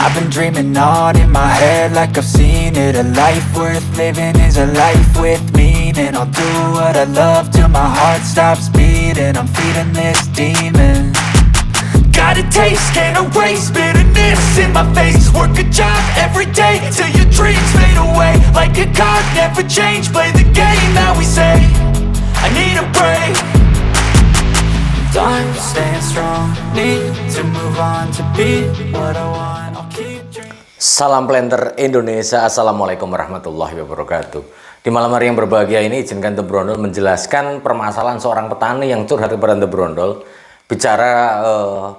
I've been dreaming on in my head like I've seen it. A life worth living is a life with meaning. I'll do what I love till my heart stops beating. I'm feeding this demon. Got a taste, can't erase bitterness in my face. Work a job every day till your dreams fade away. Like a card, never change, play the game that we say. I need a break. I'm staying strong, need to move on to be what I want. I'll keep dreaming. Salam Planter Indonesia, Assalamualaikum warahmatullahi wabarakatuh. Di malam hari yang berbahagia ini, izinkan The Brondol menjelaskan permasalahan seorang petani yang curhat kepada The Brondol bicara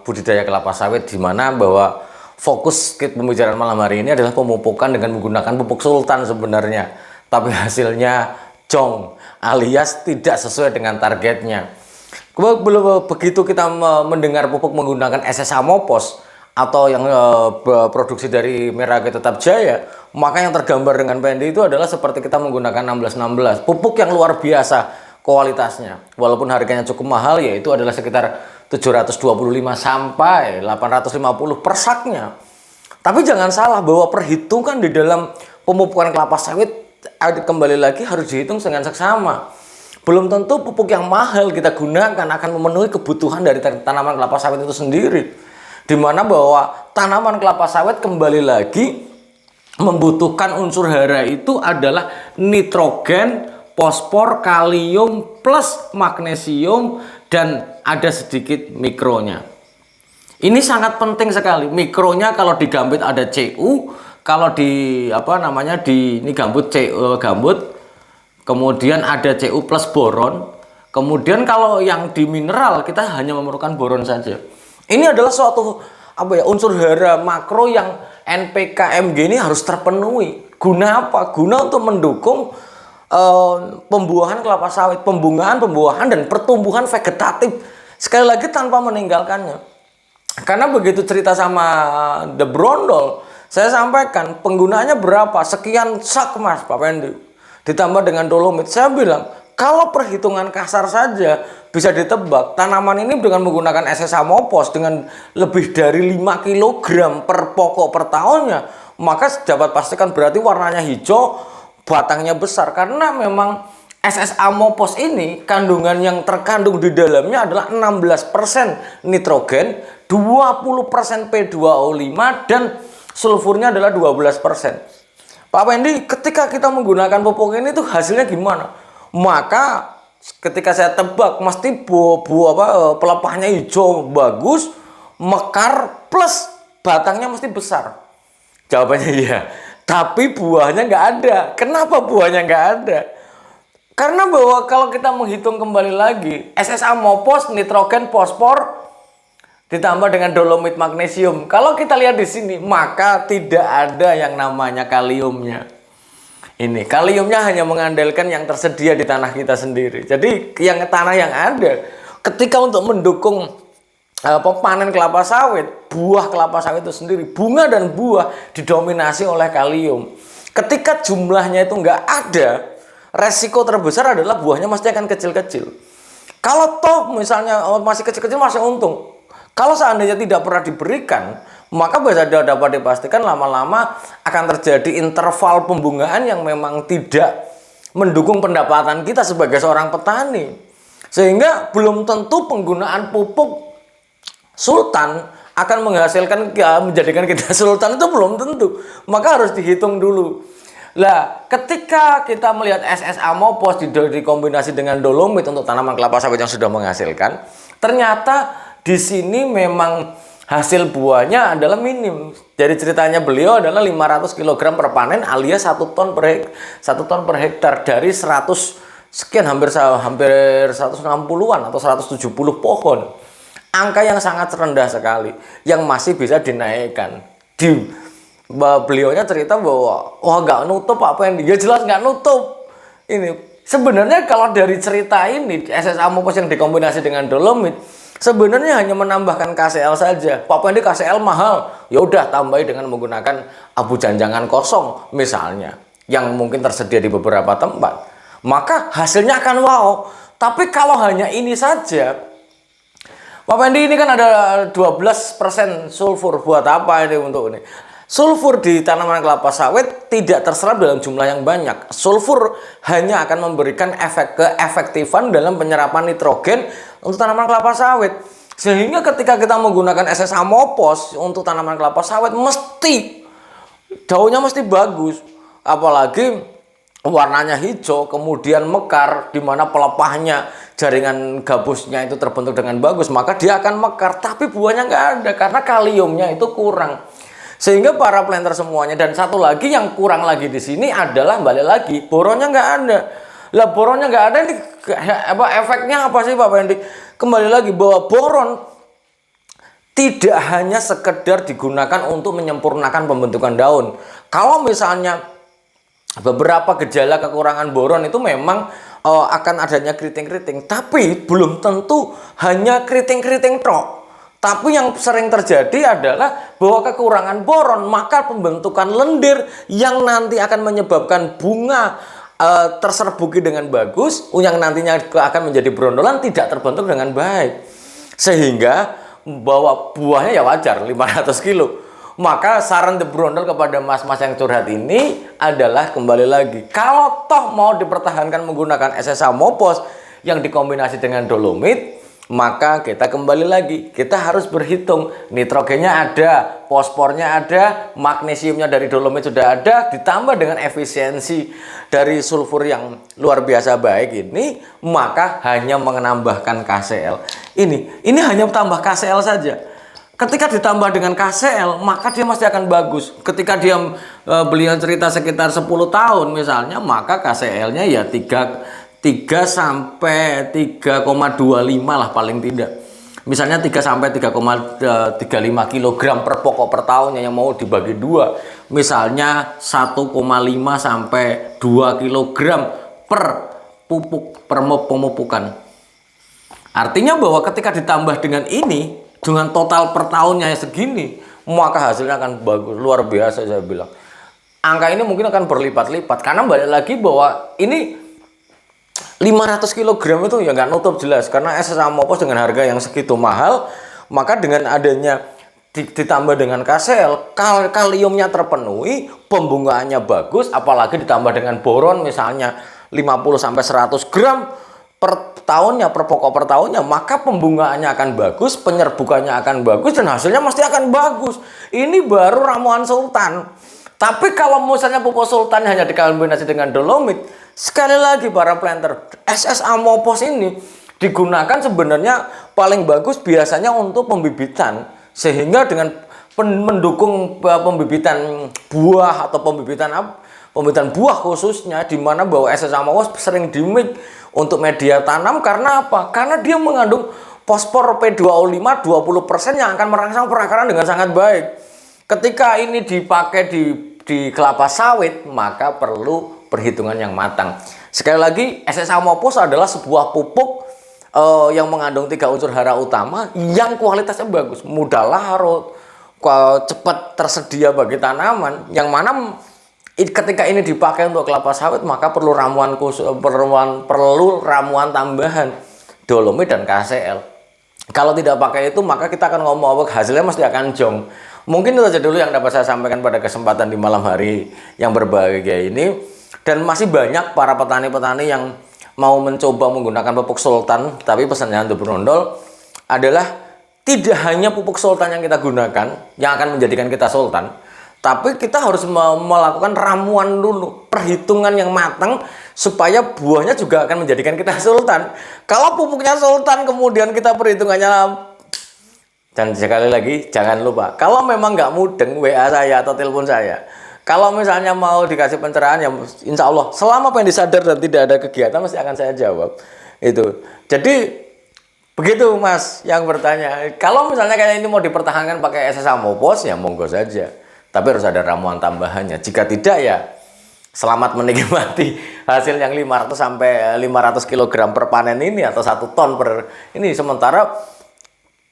budidaya kelapa sawit, di mana bahwa fokus pembicaraan malam hari ini adalah pemupukan dengan menggunakan pupuk sultan sebenarnya, tapi hasilnya jong alias tidak sesuai dengan targetnya. Begitu kita mendengar pupuk menggunakan SS Amopos atau yang produksi dari Merage Tetap Jaya, maka yang tergambar dengan PND itu adalah seperti kita menggunakan 1616, pupuk yang luar biasa kualitasnya, walaupun harganya cukup mahal, yaitu adalah sekitar 725 sampai 850 per saknya. Tapi jangan salah bahwa perhitungan di dalam pemupukan kelapa sawit kembali lagi harus dihitung dengan seksama. Belum tentu pupuk yang mahal kita gunakan akan memenuhi kebutuhan dari tanaman kelapa sawit itu sendiri. Dimana bahwa tanaman kelapa sawit kembali lagi membutuhkan unsur hara itu adalah nitrogen, fosfor, kalium, plus magnesium, dan ada sedikit mikronya. Ini sangat penting sekali. Mikronya kalau di gambut ada Cu, kalau di ini gambut gambut. Kemudian ada Cu plus boron. Kemudian kalau yang di mineral kita hanya memerlukan boron saja. Ini adalah suatu unsur hara makro yang NPK Mg ini harus terpenuhi. Guna apa? Guna untuk mendukung pembuahan kelapa sawit, pembungaan, pembuahan, dan pertumbuhan vegetatif. Sekali lagi tanpa meninggalkannya. Karena begitu cerita sama The Brondol, saya sampaikan penggunaannya berapa? Sekian sak mas Pak Pendi. Ditambah dengan dolomit, saya bilang kalau perhitungan kasar saja bisa ditebak tanaman ini dengan menggunakan SS Amopos dengan lebih dari 5 kg per pokok per tahunnya, maka dapat pastikan berarti warnanya hijau, batangnya besar, karena memang SS Amopos ini kandungan yang terkandung di dalamnya adalah 16% nitrogen, 20% P2O5, dan sulfurnya adalah 12%. Pak Pendi, ketika kita menggunakan pupuk ini tuh hasilnya gimana? Maka ketika saya tebak mesti pelepahnya hijau bagus, mekar, plus batangnya mesti besar. Jawabannya iya. Tapi buahnya nggak ada. Kenapa buahnya nggak ada? Karena bahwa kalau kita menghitung kembali lagi, SS Amopos, nitrogen, fosfor, ditambah dengan dolomit, magnesium. Kalau kita lihat di sini, maka tidak ada yang namanya kaliumnya. Ini kaliumnya hanya mengandalkan yang tersedia di tanah kita sendiri. Jadi yang tanah yang ada, ketika untuk mendukung panen kelapa sawit, buah kelapa sawit itu sendiri, bunga dan buah didominasi oleh kalium. Ketika jumlahnya itu nggak ada, resiko terbesar adalah buahnya pasti akan kecil-kecil. Kalau toh misalnya masih kecil-kecil masih untung. Kalau seandainya tidak pernah diberikan, maka bisa dapat dipastikan lama-lama akan terjadi interval pembungaan yang memang tidak mendukung pendapatan kita sebagai seorang petani. Sehingga belum tentu penggunaan pupuk sultan akan menghasilkan, menjadikan kita sultan, itu belum tentu. Maka harus dihitung dulu. Lah, ketika kita melihat SS Amopos dikombinasi dengan dolomit untuk tanaman kelapa sawit yang sudah menghasilkan, ternyata di sini memang hasil buahnya adalah minim. Dari ceritanya beliau adalah 500 kg per panen alias 1 ton per hektar dari 100 sekian, hampir 160-an atau 170 pohon. Angka yang sangat rendah sekali yang masih bisa dinaikkan. Beliaunya cerita bahwa nggak nutup apa yang dia jelas nggak nutup. Ini sebenarnya kalau dari cerita ini SS Amopos yang dikombinasi dengan dolomit sebenarnya hanya menambahkan KCl saja. Pak Pendi, KCl mahal. Ya udah, tambahi dengan menggunakan abu janjangan kosong misalnya, yang mungkin tersedia di beberapa tempat. Maka hasilnya akan wow. Tapi kalau hanya ini saja, Pak Pendi, ini kan ada 12% sulfur. Buat apa ini untuk ini? Sulfur di tanaman kelapa sawit tidak terserap dalam jumlah yang banyak. Sulfur hanya akan memberikan efek keefektifan dalam penyerapan nitrogen untuk tanaman kelapa sawit. Sehingga ketika kita menggunakan SS Amopos untuk tanaman kelapa sawit, mesti daunnya mesti bagus. Apalagi warnanya hijau, kemudian mekar, di mana pelepahnya, jaringan gabusnya itu terbentuk dengan bagus, maka dia akan mekar. Tapi buahnya nggak ada karena kaliumnya itu kurang. Sehingga para planter semuanya, dan satu lagi yang kurang lagi di sini adalah balik lagi boronnya nggak ada. Lah boronnya nggak ada, ini efeknya apa sih Pak Pendi? Kembali lagi bahwa boron tidak hanya sekedar digunakan untuk menyempurnakan pembentukan daun. Kalau misalnya beberapa gejala kekurangan boron itu memang akan adanya keriting-keriting, tapi belum tentu hanya keriting-keriting tok. Tapi yang sering terjadi adalah bahwa kekurangan boron, maka pembentukan lendir yang nanti akan menyebabkan bunga terserbuki dengan bagus, yang nantinya akan menjadi brondolan tidak terbentuk dengan baik. Sehingga bahwa buahnya ya wajar 500 kilo. Maka saran The Brondol kepada mas-mas yang curhat ini adalah kembali lagi, kalau toh mau dipertahankan menggunakan SS Amopos yang dikombinasi dengan dolomit, maka kita kembali lagi, kita harus berhitung nitrogennya ada, fosfornya ada, magnesiumnya dari dolomit sudah ada, ditambah dengan efisiensi dari sulfur yang luar biasa baik ini, maka hanya menambahkan KCl. Ini hanya tambah KCl saja. Ketika ditambah dengan KCl, maka dia pasti akan bagus. Ketika dia beliau cerita sekitar 10 tahun misalnya, maka KCl-nya ya 3 sampai 3,25 lah paling tidak. Misalnya 3 sampai 3,35 kg per pokok per tahunnya yang mau dibagi dua. Misalnya 1,5 sampai 2 kg per pupuk per pemupukan. Artinya bahwa ketika ditambah dengan ini, dengan total per tahunnya segini, maka hasilnya akan bagus, luar biasa saya bilang. Angka ini mungkin akan berlipat-lipat karena balik lagi bahwa ini 500 kg itu ya nggak nutup jelas, karena SS Amopos dengan harga yang segitu mahal, maka dengan adanya ditambah dengan KCl, kaliumnya terpenuhi, pembungaannya bagus, apalagi ditambah dengan boron misalnya 50-100 gram per tahunnya, per pokok per tahunnya, maka pembungaannya akan bagus, penyerbukannya akan bagus, dan hasilnya mesti akan bagus. Ini baru ramuan sultan. Tapi kalau misalnya pupuk sultan hanya dikombinasi dengan dolomit, sekali lagi para planter, SS Amopos ini digunakan sebenarnya paling bagus biasanya untuk pembibitan, sehingga dengan mendukung pembibitan buah atau pembibitan buah khususnya, di mana bahwa SS Amopos sering dimix untuk media tanam. Karena apa? Karena dia mengandung fosfor P2O5 20% yang akan merangsang perakaran dengan sangat baik. Ketika ini dipakai di kelapa sawit, maka perlu perhitungan yang matang. Sekali lagi, SS Amopos adalah sebuah pupuk yang mengandung 3 unsur hara utama yang kualitasnya bagus, mudah larut, cepat tersedia bagi tanaman, yang mana ketika ini dipakai untuk kelapa sawit, maka perlu ramuan tambahan dolomit dan KCl. Kalau tidak pakai itu, maka kita akan ngomong hasilnya mesti akan jong. Mungkin itu saja dulu yang dapat saya sampaikan pada kesempatan di malam hari yang berbahagia ini. Dan masih banyak para petani-petani yang mau mencoba menggunakan pupuk sultan. Tapi pesannya untuk Brondol adalah tidak hanya pupuk sultan yang kita gunakan yang akan menjadikan kita sultan, tapi kita harus melakukan ramuan dulu, perhitungan yang matang, supaya buahnya juga akan menjadikan kita sultan. Kalau pupuknya sultan kemudian kita perhitungannya, dan sekali lagi jangan lupa, kalau memang nggak mudeng WA saya atau telepon saya, kalau misalnya mau dikasih pencerahan, ya insya Allah selama pengen disadar dan tidak ada kegiatan mesti akan saya jawab. Itu jadi begitu Mas yang bertanya. Kalau misalnya kayak ini mau dipertahankan pakai SS Amopos, ya monggo saja, tapi harus ada ramuan tambahannya. Jika tidak, ya selamat menikmati hasil yang 500 sampai 500 kg per panen ini, atau 1 ton per ini. Sementara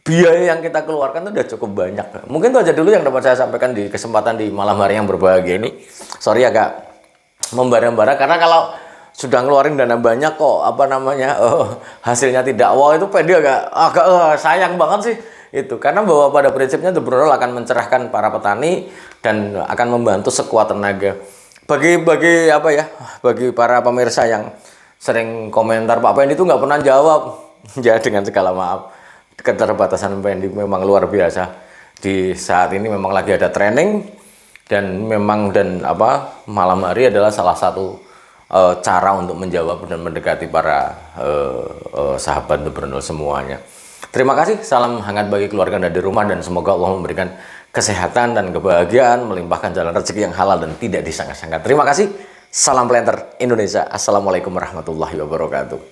biaya yang kita keluarkan itu udah cukup banyak. Mungkin itu aja dulu yang dapat saya sampaikan di kesempatan di malam hari yang berbahagia ini. Sorry agak membara-bara, karena kalau sudah ngeluarin dana banyak kok hasilnya tidak wow, itu pede agak sayang banget sih. Itu karena bahwa pada prinsipnya The Brondol akan mencerahkan para petani dan akan membantu sekuat tenaga. Bagi apa ya? Bagi para pemirsa yang sering komentar Pak Pendi itu nggak pernah jawab, ya dengan segala maaf, keterbatasan Pendi memang luar biasa. Di saat ini memang lagi ada training dan malam hari adalah salah satu cara untuk menjawab dan mendekati para sahabat The Brondol semuanya. Terima kasih, salam hangat bagi keluarga Anda di rumah dan semoga Allah memberikan kesehatan dan kebahagiaan, melimpahkan jalan rezeki yang halal dan tidak disangka-sangka. Terima kasih, salam planter Indonesia. Assalamualaikum warahmatullahi wabarakatuh.